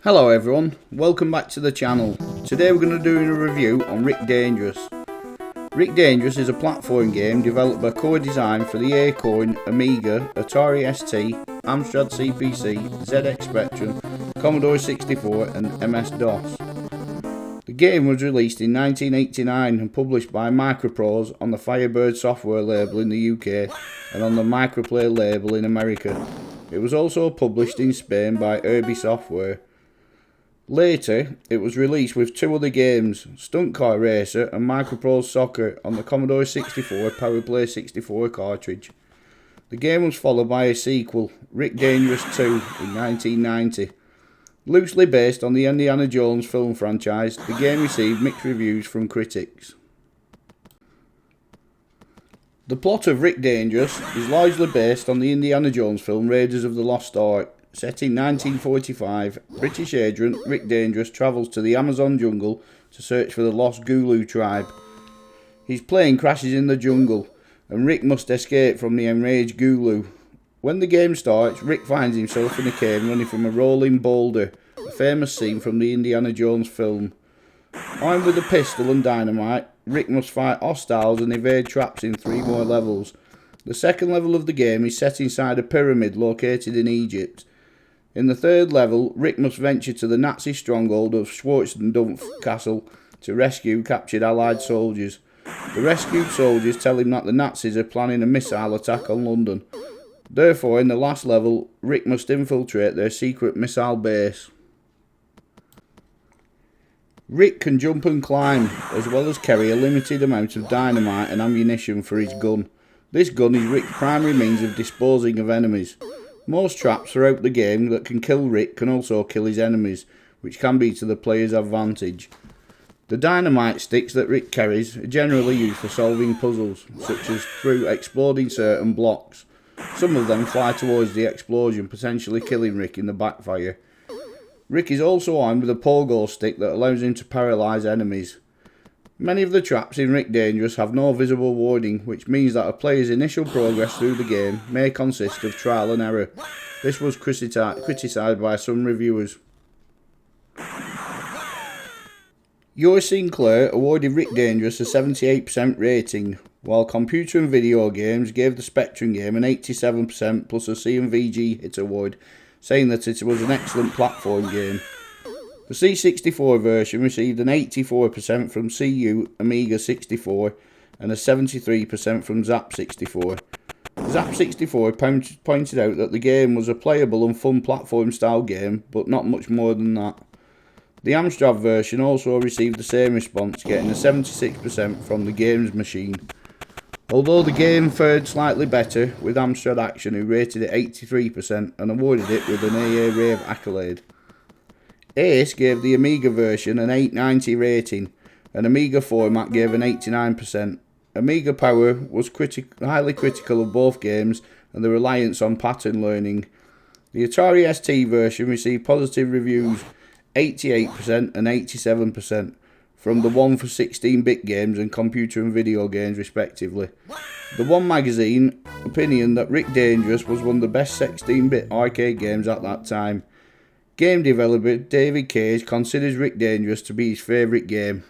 Hello everyone, welcome back to the channel. Today we're going to do a review on Rick Dangerous. Rick Dangerous is a platform game developed by co-design for the Acorn, Amiga, Atari ST, Amstrad CPC, ZX Spectrum, Commodore 64 and MS-DOS. The game was released in 1989 and published by Microprose on the Firebird software label in the UK and on the Microplay label in America. It was also published in Spain by Irby Software. Later, it was released with two other games, Stunt Car Racer and Microprose Soccer on the Commodore 64 PowerPlay 64 cartridge. The game was followed by a sequel, Rick Dangerous 2, in 1990. Loosely based on the Indiana Jones film franchise, the game received mixed reviews from critics. The plot of Rick Dangerous is largely based on the Indiana Jones film Raiders of the Lost Ark. Set in 1945, British agent Rick Dangerous travels to the Amazon jungle to search for the lost Gulu tribe. His plane crashes in the jungle, and Rick must escape from the enraged Gulu. When the game starts, Rick finds himself in a cave running from a rolling boulder, a famous scene from the Indiana Jones film. Armed with a pistol and dynamite, Rick must fight hostiles and evade traps in 3 more levels. The second level of the game is set inside a pyramid located in Egypt. In the third level, Rick must venture to the Nazi stronghold of Schwarzendampf Castle to rescue captured Allied soldiers. The rescued soldiers tell him that the Nazis are planning a missile attack on London. Therefore, in the last level, Rick must infiltrate their secret missile base. Rick can jump and climb, as well as carry a limited amount of dynamite and ammunition for his gun. This gun is Rick's primary means of disposing of enemies. Most traps throughout the game that can kill Rick can also kill his enemies, which can be to the player's advantage. The dynamite sticks that Rick carries are generally used for solving puzzles, such as through exploding certain blocks. Some of them fly towards the explosion, potentially killing Rick in the backfire. Rick is also armed with a pogo stick that allows him to paralyse enemies. Many of the traps in Rick Dangerous have no visible warning, which means that a player's initial progress through the game may consist of trial and error. This was criticised by some reviewers. Yours Sinclair awarded Rick Dangerous a 78% rating, while Computer and Video Games gave the Spectrum game an 87% plus a C&VG hit award, saying that it was an excellent platform game. The C64 version received an 84% from CU Amiga 64 and a 73% from Zap 64. Zap 64 pointed out that the game was a playable and fun platform style game, but not much more than that. The Amstrad version also received the same response, getting a 76% from the Games Machine. Although the game fared slightly better, with Amstrad Action, who rated it 83% and awarded it with an AA Rave accolade. Ace gave the Amiga version an 890 rating, and Amiga Format gave an 89%. Amiga Power was highly critical of both games and the reliance on pattern learning. The Atari ST version received positive reviews, 88% and 87%, from the One for 16-bit games and Computer and Video Games respectively. The One magazine opinion that Rick Dangerous was one of the best 16-bit arcade games at that time. Game developer David Cage considers Rick Dangerous to be his favourite game.